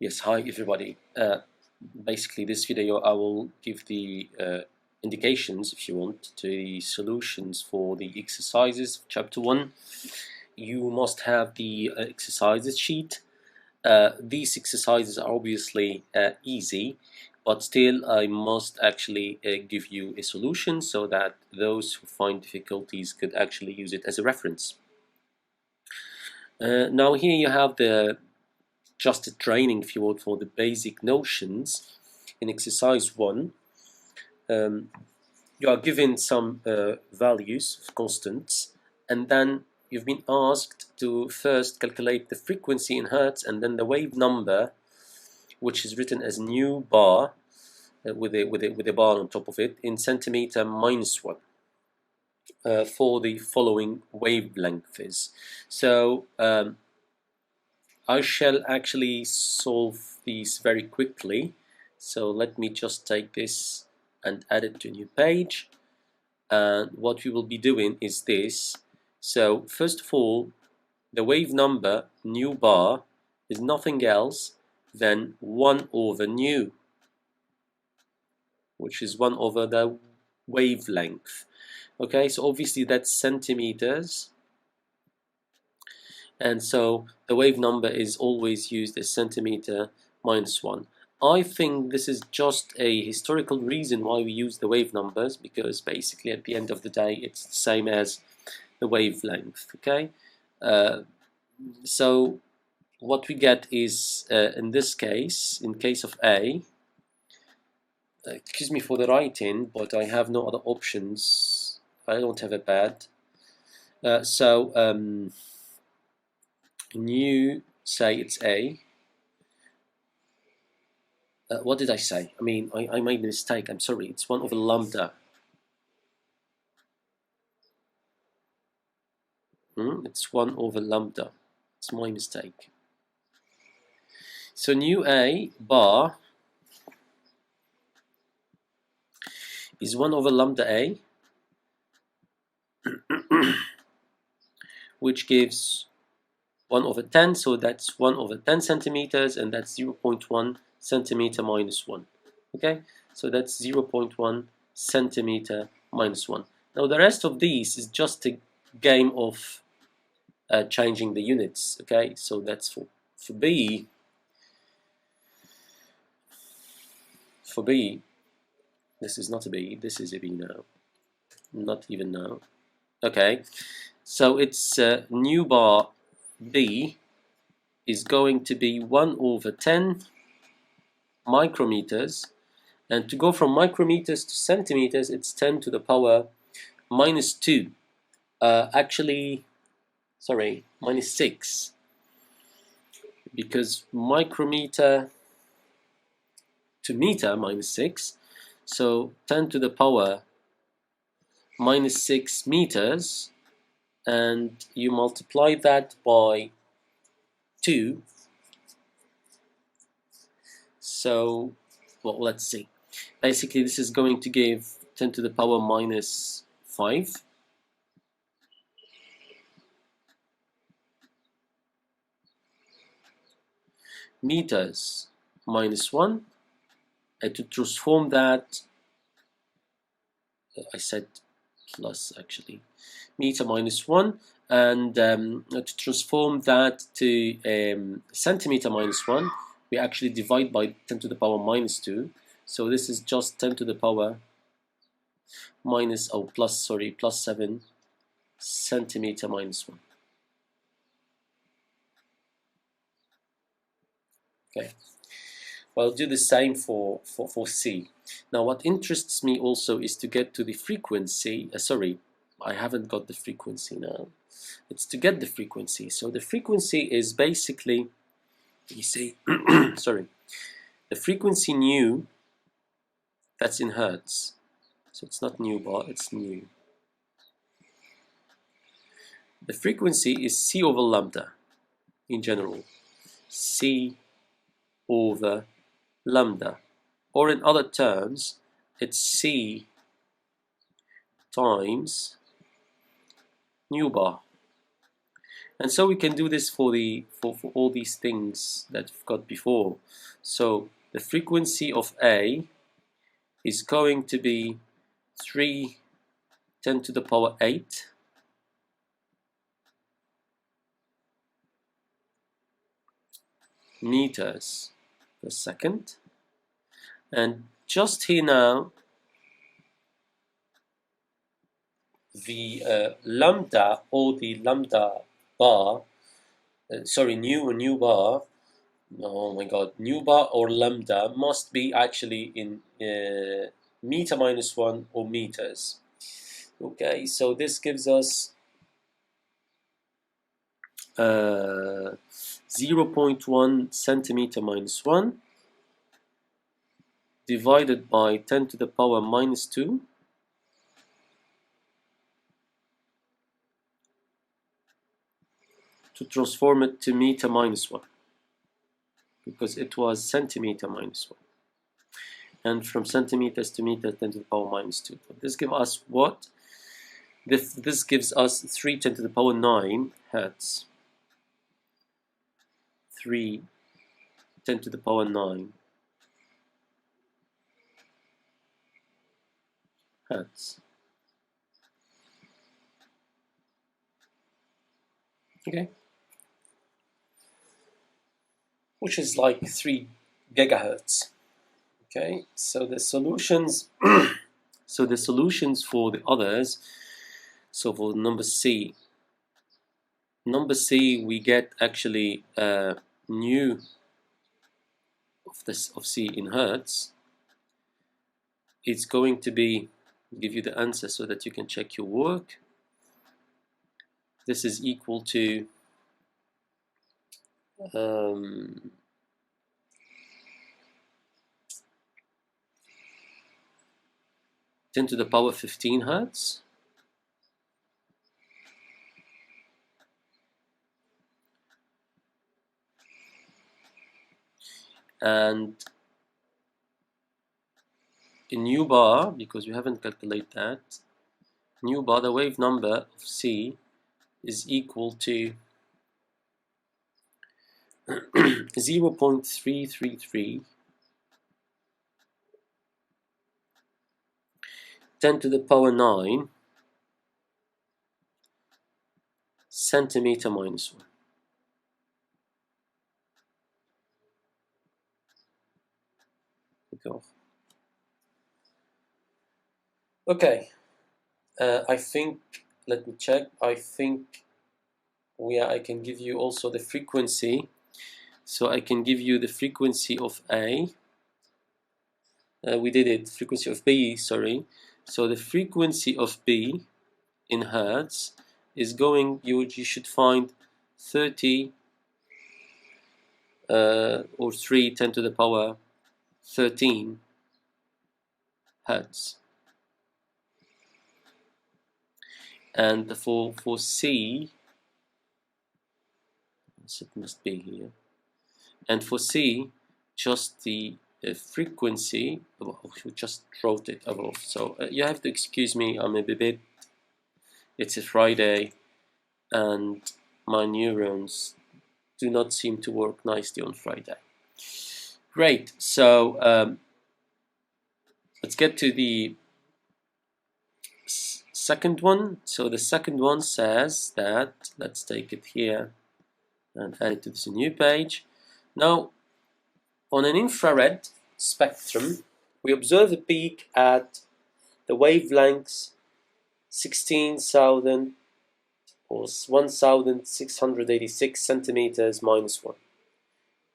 Yes, hi everybody. Basically, this video I will give the indications, if you want, to the solutions for the exercises of chapter 1. You must have the exercises sheet. These exercises are obviously easy, but still I must actually give you a solution so that those who find difficulties could actually use it as a reference. Now here you have just a training, if you want, for the basic notions. In exercise 1, you are given some values of constants, and then you've been asked to first calculate the frequency in hertz and then the wave number, which is written as nu bar with a bar on top of it, in centimeter minus 1 for the following wavelengths. So I shall actually solve these very quickly. So let me just take this and add it to a new page. And what we will be doing is this. So first of all, the wave number, nu bar, is nothing else than 1 over nu, which is 1 over the wavelength. Okay, so obviously that's centimeters. And so the wave number is always used as centimeter minus 1. I think this is just a historical reason why we use the wave numbers, because basically at the end of the day it's the same as the wavelength. Okay, so what we get is in this case, in case of A, excuse me for the writing, but I have no other options. I don't have a pad. Nu, say it's A. What did I say? I mean, I made a mistake. I'm sorry. It's 1 over lambda. It's 1 over lambda. It's my mistake. So nu A bar is 1 over lambda A, which gives 1 over 10, so that's 1 over 10 centimeters, and that's 0.1 centimeter minus 1. Okay, so that's 0.1 centimeter minus 1. Now the rest of these is just a game of changing the units. Okay, so that's for B. For B, this is not a B, this is a B now. Not even now. Okay, so it's nu bar B is going to be 1 over 10 micrometers, and to go from micrometers to centimeters, it's 10 to the power minus 2. Actually, sorry, minus 6, because micrometer to meter minus 6, so 10 to the power minus 6 meters, and you multiply that by 2. So, well, let's see. Basically, this is going to give 10 to the power minus 5. Meters minus 1. And to transform that, I said plus actually, meter minus 1. And to transform that to centimeter minus 1, we actually divide by 10 to the power minus 2. So this is just 10 to the power minus, oh, plus 7 centimeter minus 1. Okay. Well, I'll do the same for C. Now, what interests me also is to get to the frequency. Sorry, I haven't got the frequency now. It's to get the frequency. So the frequency is basically, you see, sorry, the frequency nu, that's in hertz. So it's not nu bar, it's nu. The frequency is C over lambda in general. C over lambda. Or in other terms, it's C times nu bar. And so we can do this for all these things that we've got before. So the frequency of A is going to be 3 10 to the power 8 meters per second. And just here now, the lambda, or the lambda bar, new bar, oh my god, new bar or lambda must be actually in meter minus 1 or meters. Okay, so this gives us 0.1 centimeter minus 1 divided by 10 to the power minus 2 to transform it to meter minus 1, because it was centimeter minus 1. And from centimeters to meter, 10 to the power minus 2. So this gives us what? This gives us 3 10 to the power 9 hertz. 3 10 to the power 9 hertz. Okay, which is like 3 gigahertz. Okay, so the solutions so the solutions for the others, so for number C we get actually nu of C in hertz. It's going to be, give you the answer so that you can check your work. This is equal to 10 to the power 15 hertz. And in nu bar, because we haven't calculated that, nu bar, the wave number of C is equal to 0.333 10 to the power 9 centimeter minus 1. Okay, I think, let me check, I think I can give you also the frequency. So I can give you the frequency of A. We did it, frequency of B, sorry. So the frequency of B in hertz is going, you should find 30 or 3 10 to the power 13 hertz. And for C, it must be here. And for C, just the frequency, we just wrote it above. So you have to excuse me, I'm a bit, it's a Friday, and my neurons do not seem to work nicely on Friday. Great, so let's get to the second one. So the second one says that, let's take it here and add it to this new page. Now, on an infrared spectrum, we observe a peak at the wavelengths 16,000 or 1,686 centimeters minus 1.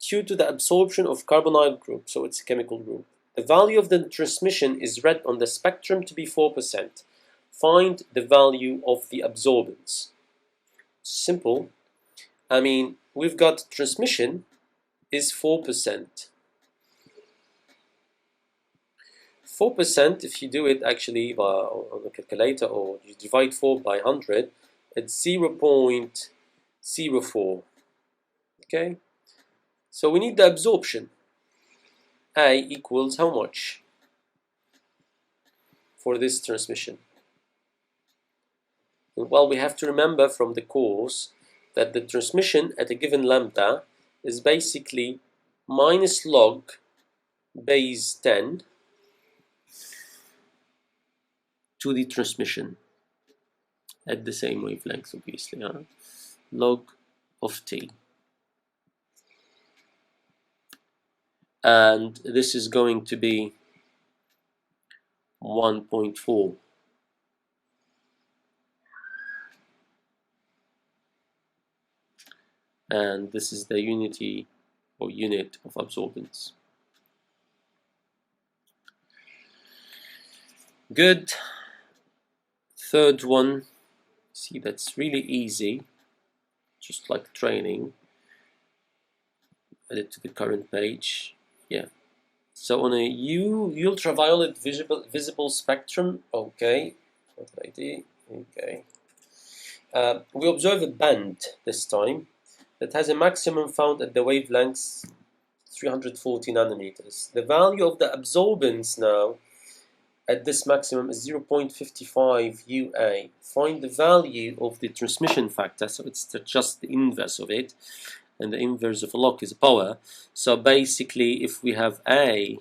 Due to the absorption of carbonyl group, so it's a chemical group, the value of the transmission is read on the spectrum to be 4%. Find the value of the absorbance. Simple. I mean, we've got transmission is 4%. 4%, if you do it actually on the calculator, or you divide 4 by 100, it's 0.04. Okay? So we need the absorption. A equals how much for this transmission? Well, we have to remember from the course that the transmission at a given lambda is basically minus log base 10 to the transmission at the same wavelength, obviously, log of t. And this is going to be 1.4. And this is the unity or unit of absorbance. Good. Third one, see, that's really easy, just like training. Add it to the current page. Yeah. So on a ultraviolet visible spectrum, okay, what did I do? Okay. We observe a band this time that has a maximum found at the wavelengths 340 nanometers. The value of the absorbance now at this maximum is 0.55 UA. Find the value of the transmission factor, so it's just the inverse of it, and the inverse of a log is power. So basically, if we have A,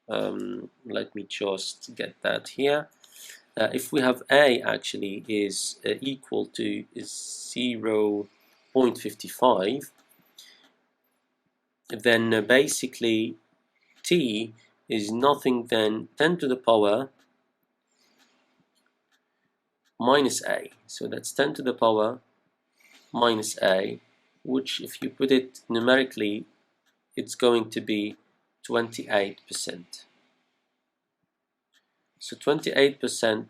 let me just get that here. If we have A actually is equal to 0.55, then basically T is nothing than 10 to the power minus A. So that's 10 to the power minus A, which if you put it numerically, it's going to be 28%. So 28%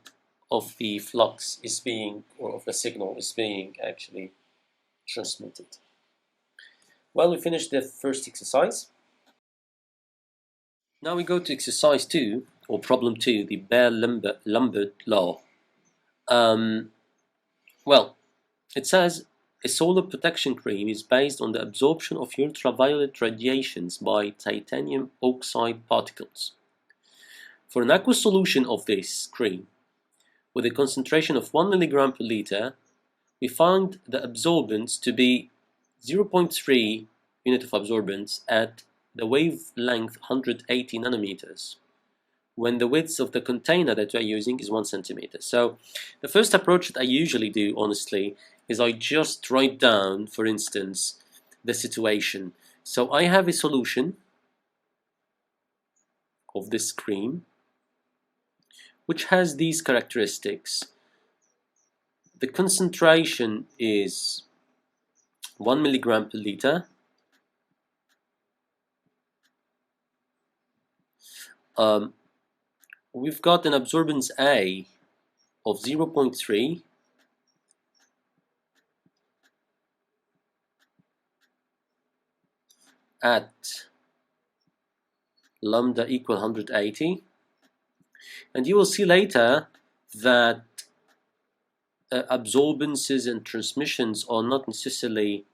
of the flux is being, or of the signal is being actually transmitted. Well, we finished the first exercise. Now we go to exercise 2, or problem 2, the Lambert law. Well, it says a solar protection cream is based on the absorption of ultraviolet radiations by titanium oxide particles. For an aqueous solution of this cream, with a concentration of 1 mg per liter, we found the absorbance to be 0.3 unit of absorbance at the wavelength 180 nanometers, when the width of the container that we are using is 1 centimeter. So the first approach that I usually do, honestly, is I just write down, for instance, the situation. So I have a solution of this cream which has these characteristics. The concentration is 1 mg per liter. We've got an absorbance A of 0.3 at lambda equal 180, and you will see later that absorbances and transmissions are not necessarily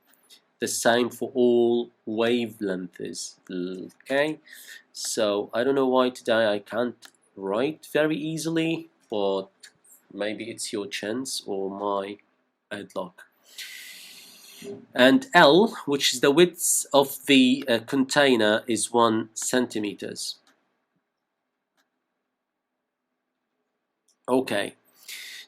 the same for all wavelengths. Okay, so I don't know why today I can't write very easily, but maybe it's your chance or my bad luck. And L, which is the width of the container, is 1 centimeters. Okay.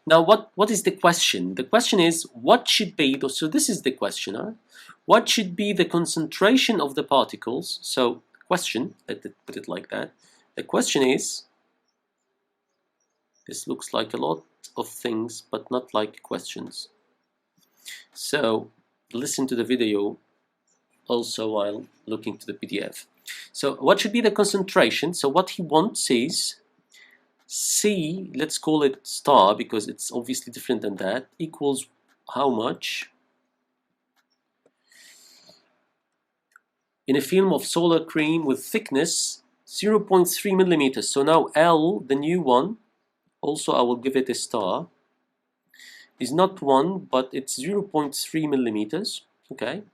Now, what is the question? The question is, what should be, so this is the question, what should be the concentration of the particles? So, question, let's put it like that. The question is, this looks like a lot of things, but not like questions. So, listen to the video also while looking to the PDF. So, what should be the concentration? So, what he wants is C, let's call it star because it's obviously different than that, equals how much in a film of solar cream with thickness 0.3 millimeters. So now L, the new one, also I will give it a star, is not 1, but it's 0.3 millimeters. Okay.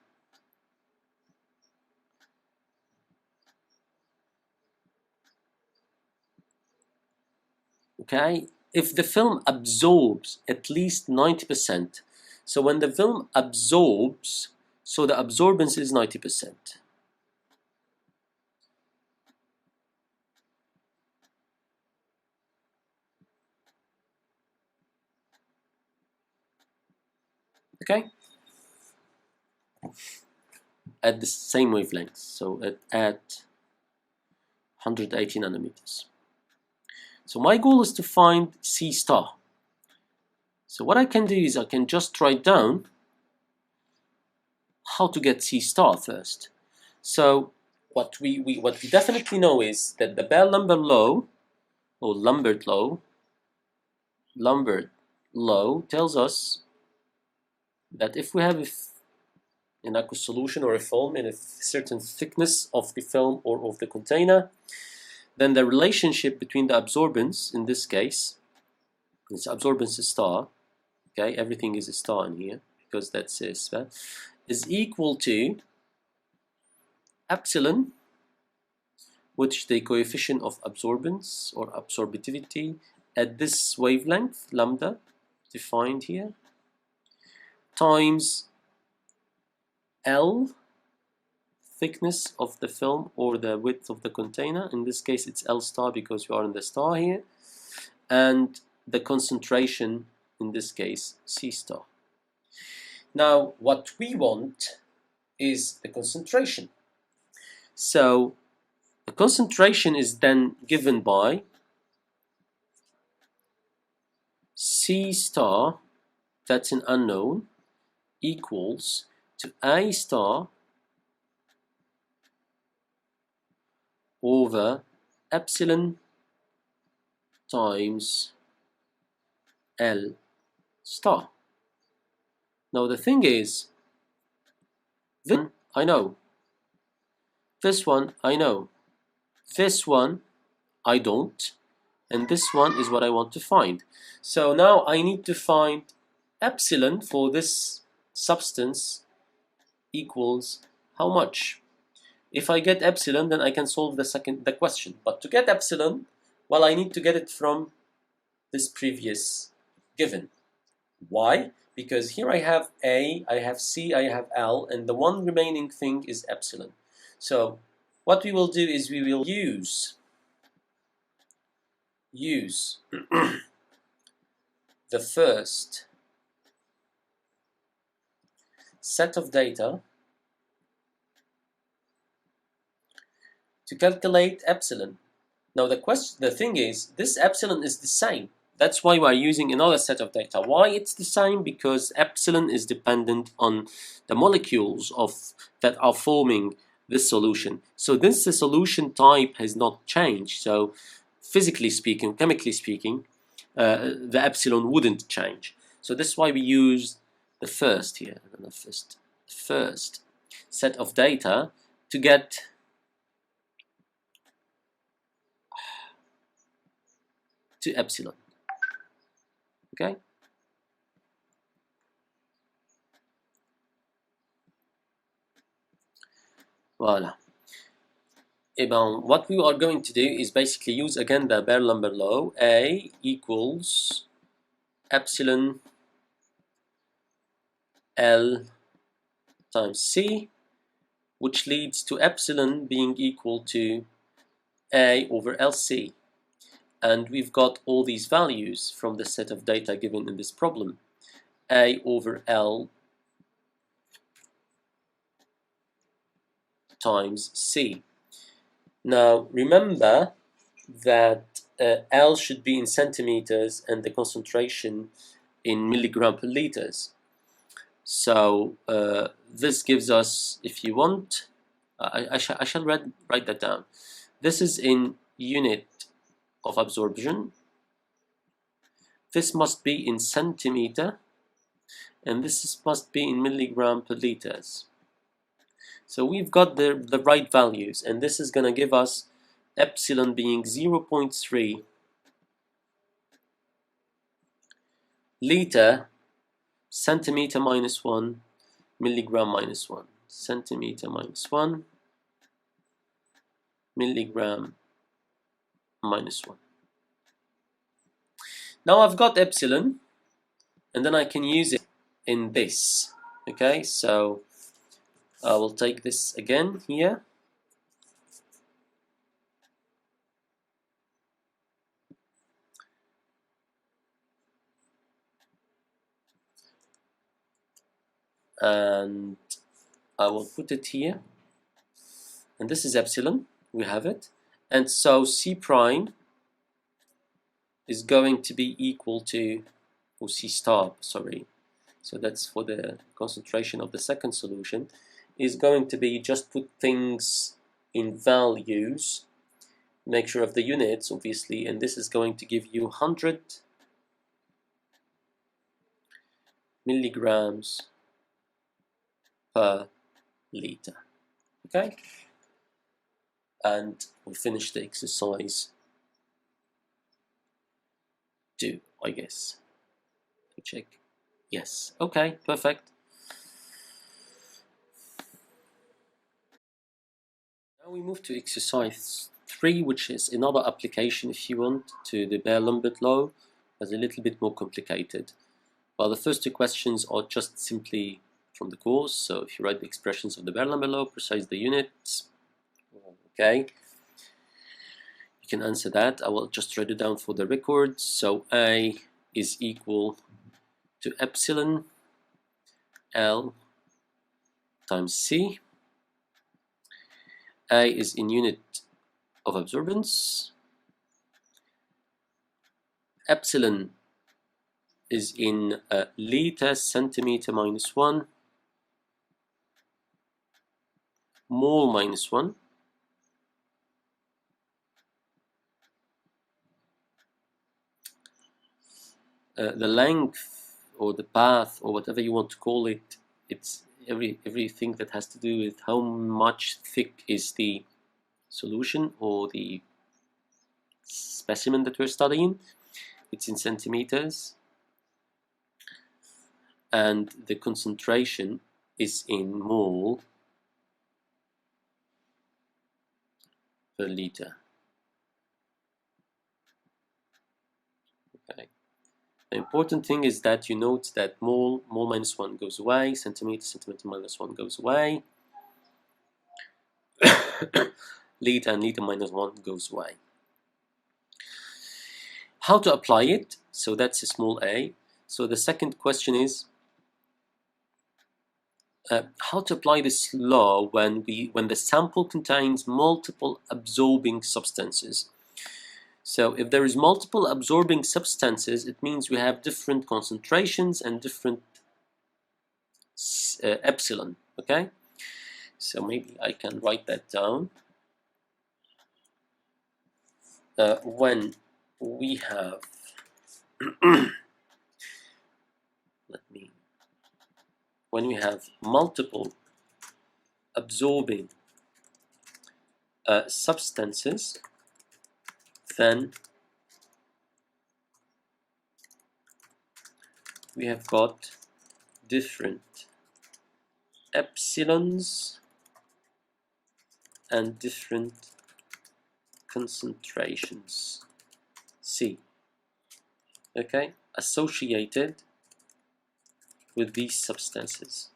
Okay, if the film absorbs at least 90%, So when the film absorbs, so the absorbance is 90%. Okay? At the same wavelength, so at 180 nanometers. So my goal is to find C star. So what I can do is I can just write down how to get C star first. So what we definitely know is that the Bell-Lambert law, or Lambert law tells us that if we have an aqueous solution or a film in a certain thickness of the film or of the container, then the relationship between the absorbance, in this case, this absorbance is star, okay, everything is a star in here because that's a sphere, is equal to epsilon, which is the coefficient of absorbance or absorptivity at this wavelength, lambda, defined here, times L, thickness of the film or the width of the container. In this case it's L star because we are in the star here, and the concentration, in this case C star. Now what we want is the concentration. So the concentration is then given by C star, that's an unknown, equals to A star over epsilon times L star. Now the thing is, this one I know, this one I know, this one I don't, and this one is what I want to find. So now I need to find epsilon for this substance equals how much. If I get epsilon, then I can solve the question. But to get epsilon, well, I need to get it from this previous given. Why? Because here I have A, I have C, I have L, and the one remaining thing is epsilon. So what we will do is we will use the first set of data to calculate epsilon. Now the thing is, this epsilon is the same. That's why we're using another set of data. Why it's the same? Because epsilon is dependent on the molecules that are forming this solution. So this the solution type has not changed. So physically speaking, chemically speaking, the epsilon wouldn't change. So this is why we use the first here, the first set of data to get to epsilon. Okay? Voila. What we are going to do is basically use again the Bell-Lambert law. A equals epsilon L times C, which leads to epsilon being equal to A over LC. And we've got all these values from the set of data given in this problem. A over L times C. Now remember that L should be in centimeters and the concentration in milligram per liters. So this gives us, if you want, I shall write that down. This is in unit of absorption. This must be in centimeter, and this must be in milligram per liters. So we've got the right values, and this is going to give us epsilon being 0.3 liter, centimeter minus 1, milligram minus 1, centimeter minus 1, milligram minus 1. Now I've got epsilon, and then I can use it in this. Okay, so I will take this again here. And I will put it here. And this is epsilon, we have it. And so C prime is going to be equal to, or C star, sorry. So that's for the concentration of the second solution, is going to be just put things in values, make sure of the units, obviously, and this is going to give you 100 milligrams per liter. Okay? And we finish the exercise 2, I guess. Check. Yes. Okay, perfect. Now we move to exercise 3, which is another application, if you want, to the Lambert law, as a little bit more complicated. Well, the first 2 questions are just simply from the course, so if you write the expressions of the Lambert law, precise the units, okay, you can answer that. I will just write it down for the record. So A is equal to epsilon L times C. A is in unit of absorbance. Epsilon is in liter centimeter minus 1, mole minus 1. The length or the path or whatever you want to call it, it's everything that has to do with how much thick is the solution or the specimen that we're studying. It's in centimeters, and the concentration is in mole per liter. Okay. The important thing is that you note that mole minus 1 goes away, centimeter minus 1 goes away, liter and liter minus 1 goes away. How to apply it? So that's a small a. So the second question is how to apply this law when the sample contains multiple absorbing substances. So if there is multiple absorbing substances, it means we have different concentrations and different epsilon. Okay, so maybe I can write that down. When we have when we have multiple absorbing substances, then we have got different epsilons and different concentrations C, okay, associated with these substances.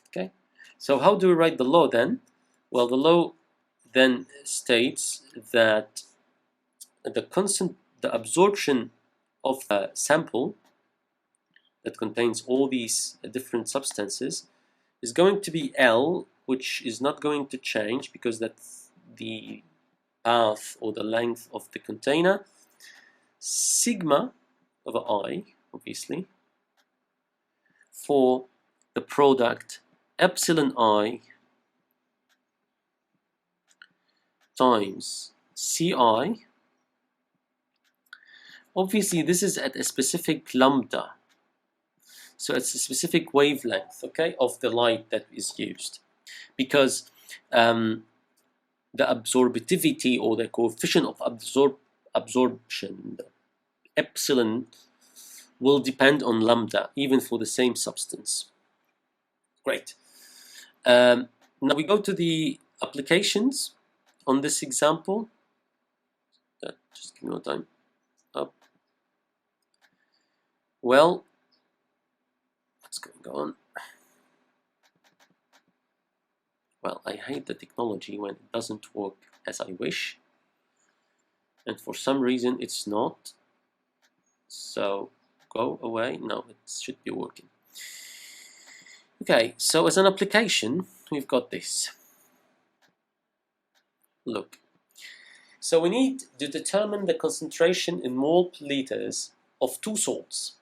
Okay, so how do we write the law then? Well, the law then states that the absorption of a sample that contains all these different substances is going to be L, which is not going to change because that's the path or the length of the container, sigma over I, obviously, for the product epsilon I times Ci. Obviously, this is at a specific lambda, so it's a specific wavelength, okay, of the light that is used, because the absorptivity or the coefficient of absorption, the epsilon, will depend on lambda, even for the same substance. Great. Now we go to the applications on this example. Just give me more time. Up. Well, what's going on? Well, I hate the technology when it doesn't work as I wish, and for some reason it's not. So go away. No, it should be working. Okay, so as an application, we've got this. Look. So we need to determine the concentration in mole per liters of two salts,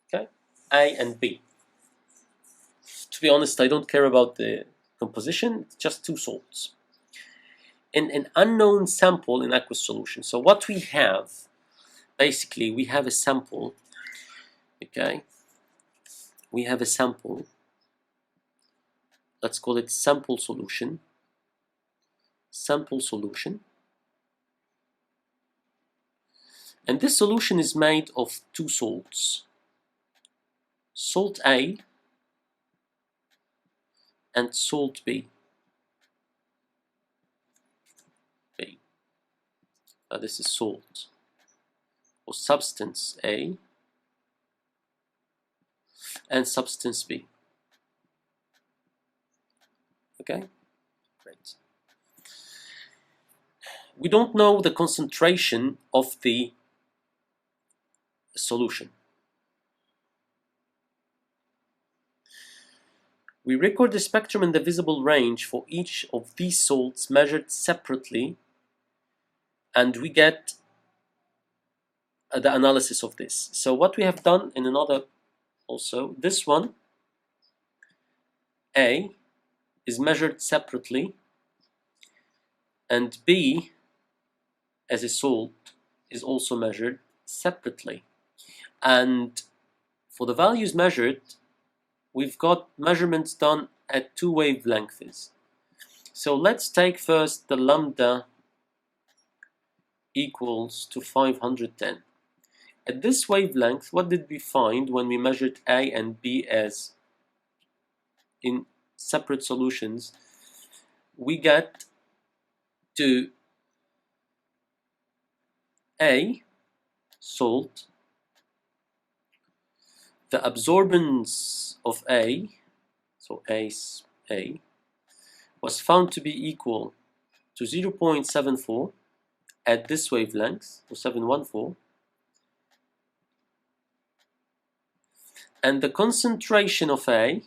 okay, A and B. To be honest, I don't care about the composition, it's just two salts. In an unknown sample in aqueous solution. So what we have, basically, we have a sample, okay, we have a sample, let's call it sample solution, and this solution is made of two salts, salt A and salt B. This is salt or substance A and substance B. Okay, great. We don't know the concentration of the solution. We record the spectrum and the visible range for each of these salts measured separately, and we get the analysis of this. So what we have done in another also, this one, A, is measured separately, and B, as a salt, is also measured separately. And for the values measured, we've got measurements done at two wavelengths. So let's take first the lambda equals to 510. At this wavelength, what did we find when we measured A and B as in separate solutions? We get to A, salt, the absorbance of A, so A, was found to be equal to 0.74 at this wavelength, or 714, and the concentration of A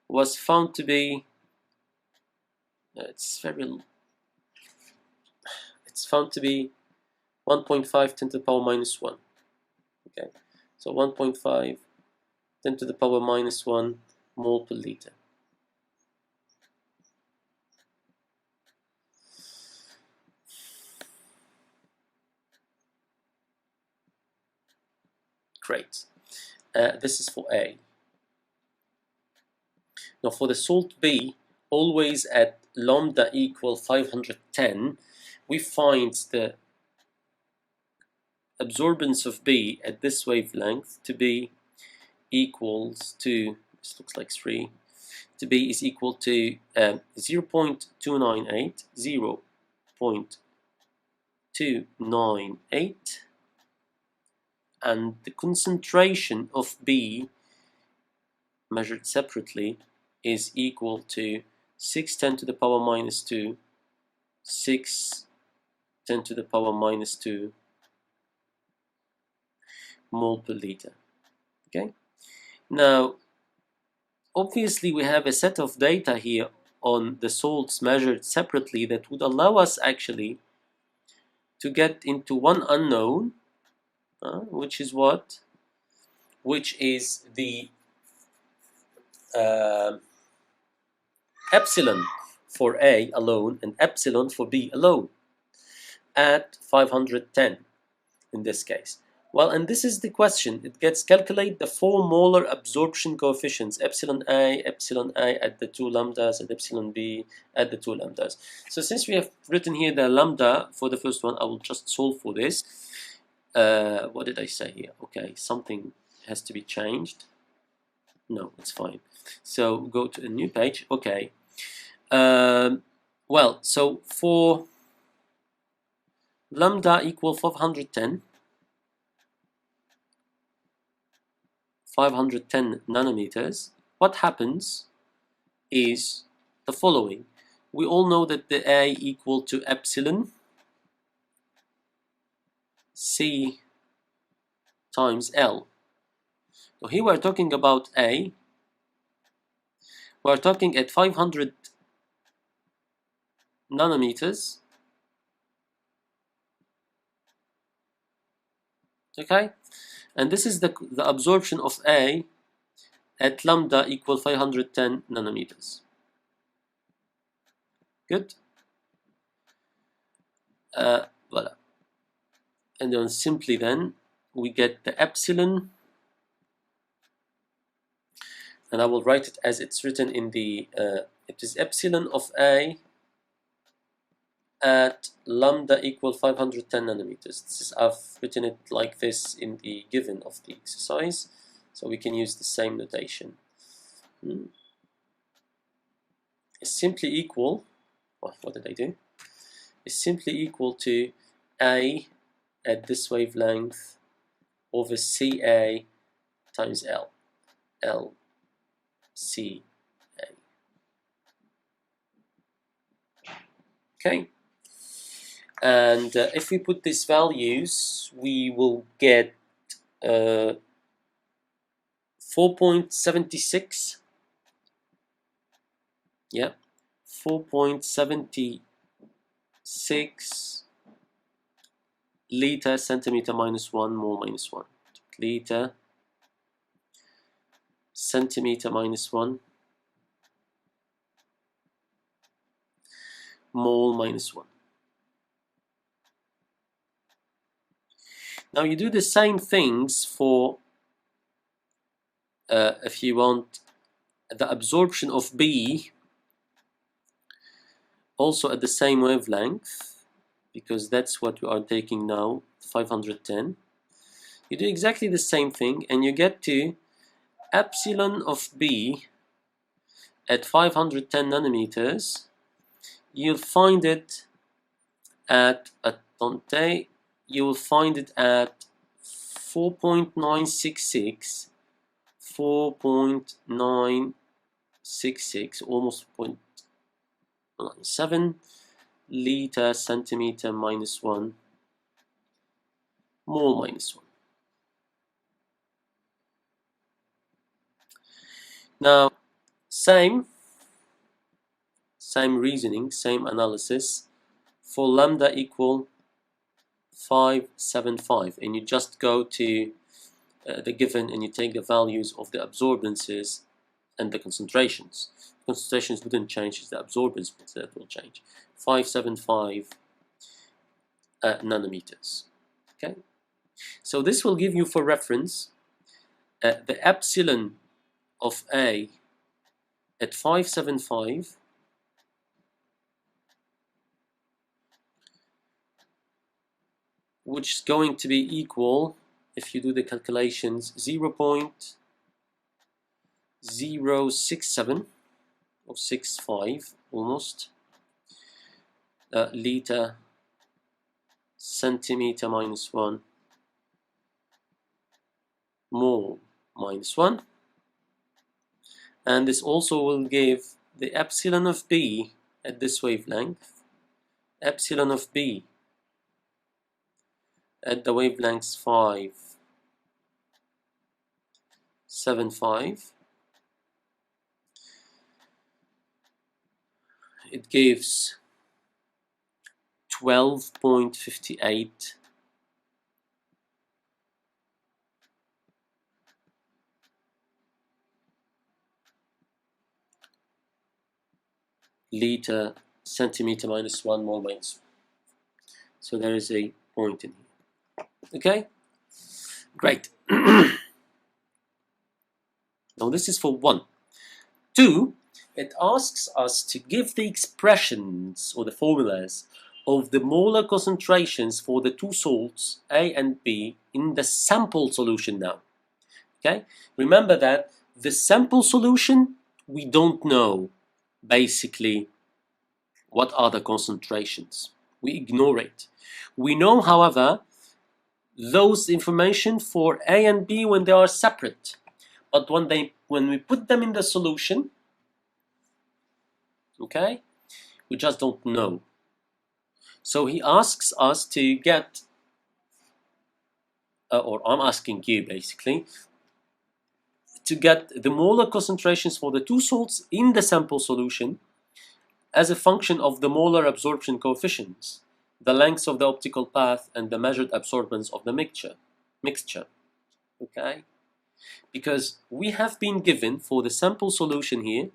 was found to be, it's found to be 1.5 10 to the power minus 1. Okay, so 1.5 10 to the power minus 1 mole per liter. Great. This is for A. Now for the salt B, always at lambda equal 510, we find the absorbance of B at this wavelength to be equals to, this looks like 3, to be is equal to 0.298, 0.298, and the concentration of B measured separately is equal to 610 to the power minus 2, 610 to the power minus 2 mole per liter. Okay, now obviously we have a set of data here on the salts measured separately that would allow us actually to get into one unknown, which is what? Which is the epsilon for A alone and epsilon for B alone at 510 in this case. Well, and this is the question. It gets calculate the four molar absorption coefficients, epsilon A at the two lambdas, and epsilon B at the two lambdas. So since we have written here the lambda for the first one, I will just solve for this. What did I say here? Okay, something has to be changed. No, it's fine. So go to a new page. Okay. Well, so for lambda equal 510, 510 nanometers, what happens is the following. We all know that the A equal to epsilon C times L. So here we're talking about A. We're talking at 500 nanometers. Okay? And this is the absorption of A at lambda equal 510 nanometers. Good? Voila. And then simply then we get the epsilon, and I will write it as it's written in the it is epsilon of A at lambda equal 510 nanometers. This is, I've written it like this in the given of the exercise, so we can use the same notation. It's simply equal, what did I do? It's simply equal to A at this wavelength over CA times L. L C A. Okay, and if we put these values, we will get 4.76. Yeah, 4.76 liter centimeter minus 1 mole minus 1. Liter centimeter minus 1 mole minus 1. Now you do the same things for if you want the absorption of B also at the same wavelength, because that's what we are taking now, 510. You do exactly the same thing and you get to epsilon of B at 510 nanometers. You'll find it at Tonte, you will find it at 4.966, 4.966, almost 0.97 liter centimeter minus 1 mole minus 1. Now, same reasoning, same analysis for lambda equal 575, and you just go to the given and you take the values of the absorbances and the concentrations. Concentrations wouldn't change, it's the absorbance that will change. 575 nanometers. Okay, so this will give you for reference the epsilon of A at 575 which is going to be equal, if you do the calculations, 0.067 or 65 almost liter centimeter minus 1 mole minus 1. And this also will give the epsilon of B at this wavelength, epsilon of B at the wavelengths 575. It gives 12.58 liter centimeter minus 1 mole minus 1. So there is a point in here. Okay, great. Now this is for 1. 2, it asks us to give the expressions or the formulas of the molar concentrations for the two salts A and B in the sample solution now. Okay, remember that the sample solution, we don't know basically what are the concentrations. We ignore it. We know, however, those information for A and B when they are separate. but when we put them in the solution, okay, we just don't know. So he asks us to get, or I'm asking you basically, to get the molar concentrations for the two salts in the sample solution as a function of the molar absorption coefficients, the length of the optical path, and the measured absorbance of the mixture. Okay? Because we have been given for the sample solution here,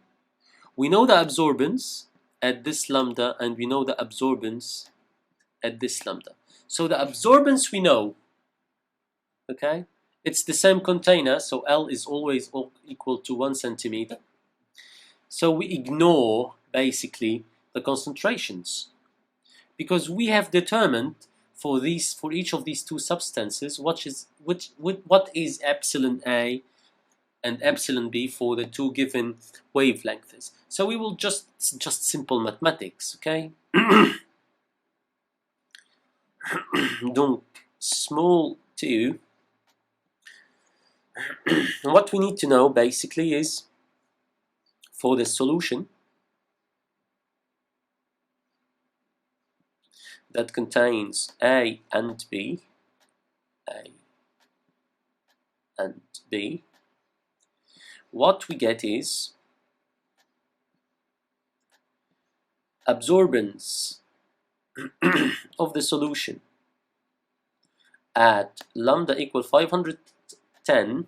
we know the absorbance at this lambda and we know the absorbance at this lambda. So the absorbance we know, okay? It's the same container, so L is always equal to 1 centimeter. So we ignore basically the concentrations because we have determined for each of these two substances what is epsilon A and epsilon B for the two given wavelengths. So we will just simple mathematics, okay? Donc small 2. What we need to know basically is for the solution that contains A and B, what we get is absorbance of the solution at lambda equal 510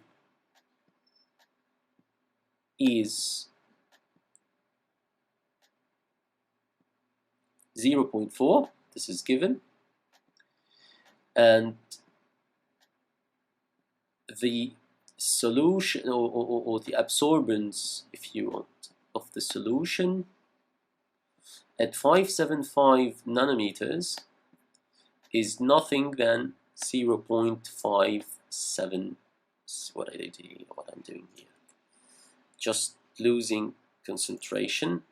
is 0.4. This is given, and the solution or the absorbance, if you want, of the solution at 575 nanometers is nothing than 0.57. What I'm doing here, just losing concentration.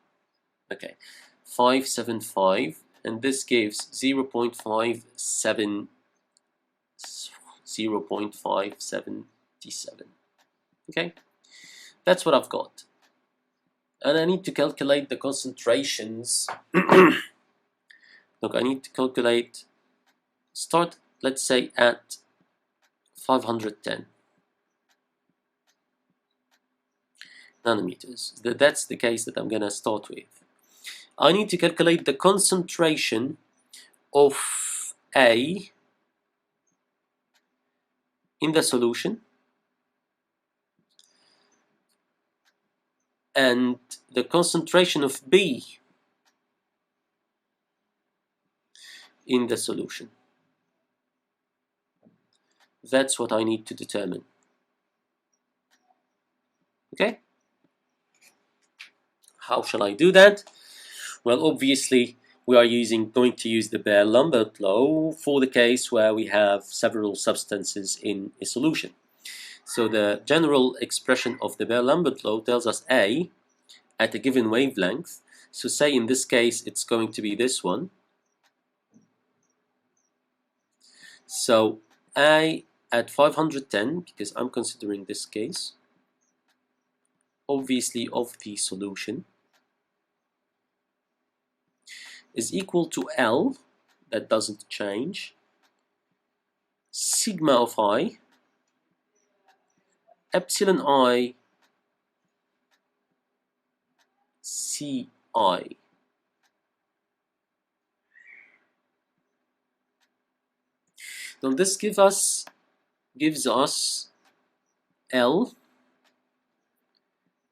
Okay, 575, and this gives 0.577. Okay, that's what I've got, and I need to calculate the concentrations. Look, I need to calculate. Start, let's say, at 510 nanometers. That's the case that I'm gonna start with. I need to calculate the concentration of A in the solution and the concentration of B in the solution. That's what I need to determine. Okay? How shall I do that? Well, obviously, we are going to use the Lambert law for the case where we have several substances in a solution. So the general expression of the Lambert law tells us A at a given wavelength. So say in this case it's going to be this one. So A at 510, because I'm considering this case, obviously of the solution, is equal to L, that doesn't change, sigma of I, epsilon I, Ci. Now this gives us L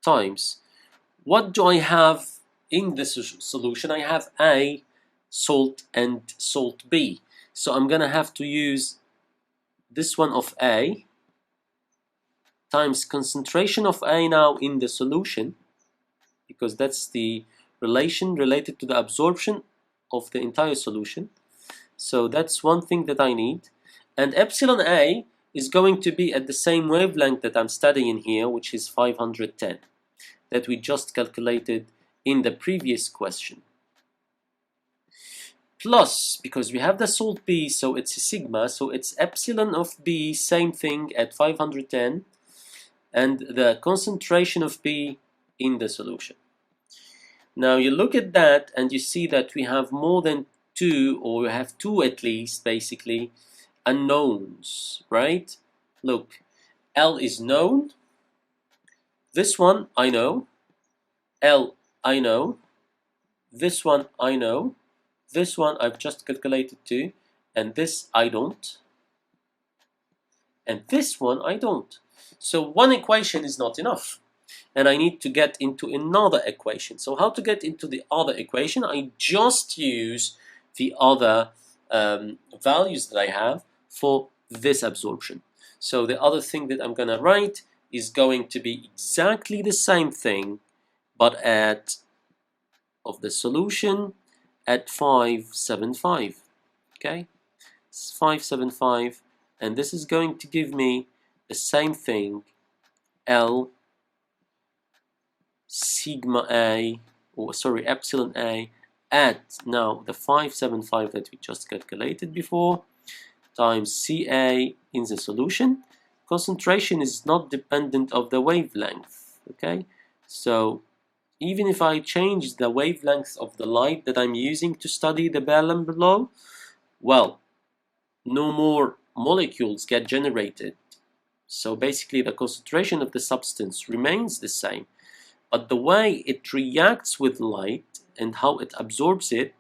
times, what do I have in this solution? I have A salt and salt B. So I'm gonna have to use this one of A times concentration of A now in the solution, because that's the relation related to the absorption of the entire solution. So that's one thing that I need. And epsilon A is going to be at the same wavelength that I'm studying here, which is 510, that we just calculated in the previous question. Plus, because we have the salt B, so it's a sigma, so it's epsilon of B, same thing at 510, and the concentration of B in the solution. Now you look at that and you see that we have more than two, or we have two at least, basically, unknowns, right? Look, L is known. This one I know. L I know. This one I know. This one I've just calculated too. And this I don't. And this one I don't. So one equation is not enough. And I need to get into another equation. So how to get into the other equation? I just use the other values that I have for this absorption. So the other thing that I'm going to write is going to be exactly the same thing, but of the solution at 575. Okay, it's 575, and this is going to give me the same thing, L sigma A, or sorry, epsilon A at now the 575 that we just calculated before, times Ca in the solution. Concentration is not dependent of the wavelength. Okay, so even if I change the wavelength of the light that I'm using to study the Lambert law, well, no more molecules get generated. So basically the concentration of the substance remains the same, but the way it reacts with light and how it absorbs it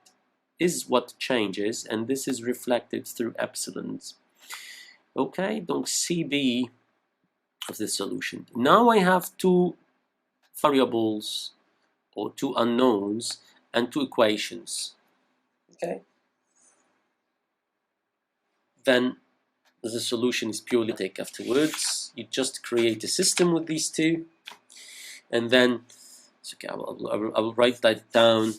is what changes, and this is reflected through epsilons. Okay, donc Cb of the solution. Now I have two variables, or two unknowns, and two equations. Okay, then the solution is purely take afterwards. You just create a system with these two, and then it's okay, I will write that down.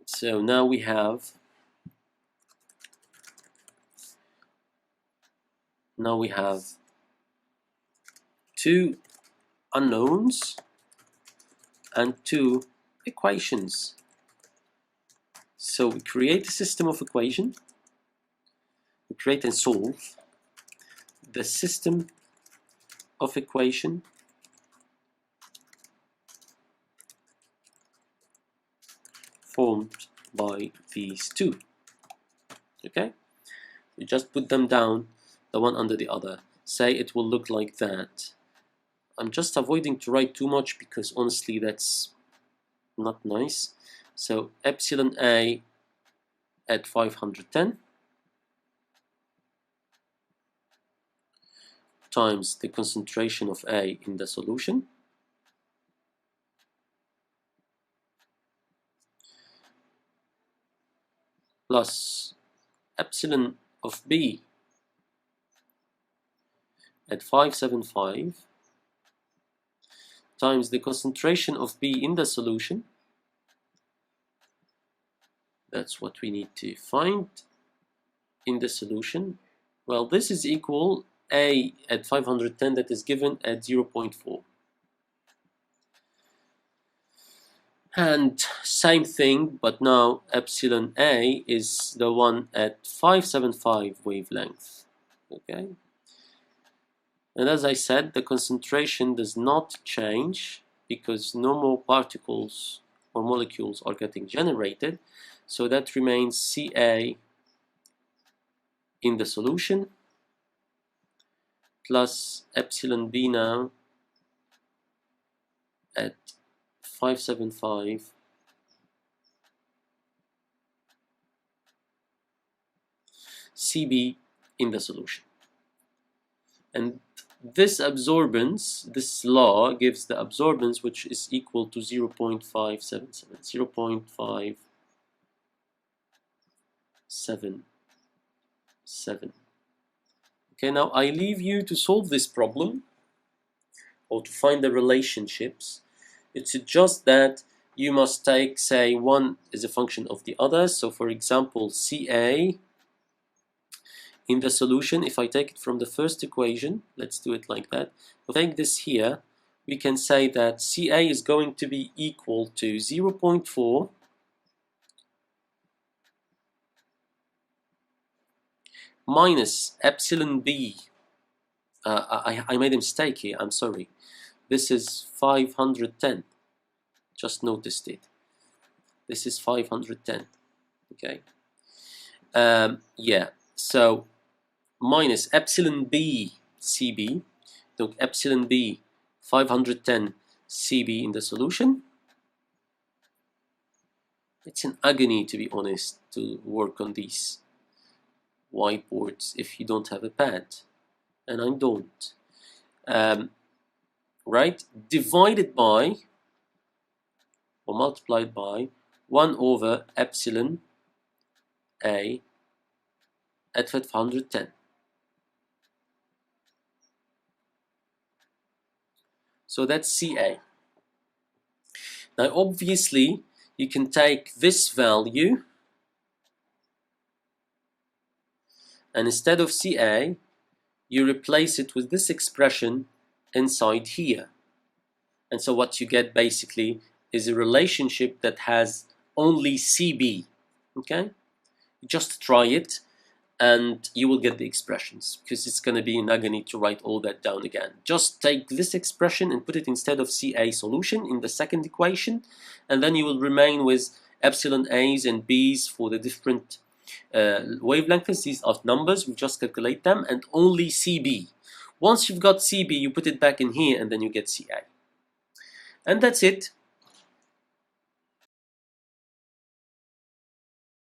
So now we have two unknowns and two equations. So we create a system of equation. We create and solve the system of equation formed by these two. Okay, you just put them down, the one under the other. Say it will look like that. I'm just avoiding to write too much because honestly that's not nice. So epsilon A at 510 times the concentration of A in the solution plus epsilon of B at 575 times the concentration of B in the solution. That's what we need to find in the solution. Well, this is equal A at 510 that is given at 0.4. And same thing, but now epsilon A is the one at 575 wavelength. Okay. And as I said, the concentration does not change because no more particles or molecules are getting generated. So that remains Ca in the solution plus epsilon B now at 575 Cb in the solution. And this absorbance, this law gives the absorbance which is equal to 0.577, 0.577. Okay, now I leave you to solve this problem or to find the relationships. It's just that you must take, say, one is a function of the other. So for example, Ca in the solution, if I take it from the first equation, let's do it like that. We'll take this here. We can say that Ca is going to be equal to 0.4 minus epsilon B I made a mistake here, I'm sorry. This is 510, just noticed it. This is 510, okay? Yeah, so minus epsilon b CB, donc epsilon b 510 CB in the solution. It's an agony, to be honest, to work on these whiteboards if you don't have a pad, and I don't. Right, divided by or multiplied by 1 over epsilon a at 510. So that's CA. Now obviously you can take this value and instead of CA you replace it with this expression inside here. And so what you get basically is a relationship that has only CB. Okay? Just try it and you will get the expressions, because it's going to be an agony to write all that down again. Just take this expression and put it instead of CA solution in the second equation, and then you will remain with epsilon A's and B's for the different wavelengths. These are numbers, we just calculate them, and only CB. Once you've got CB, you put it back in here and then you get CA. And that's it.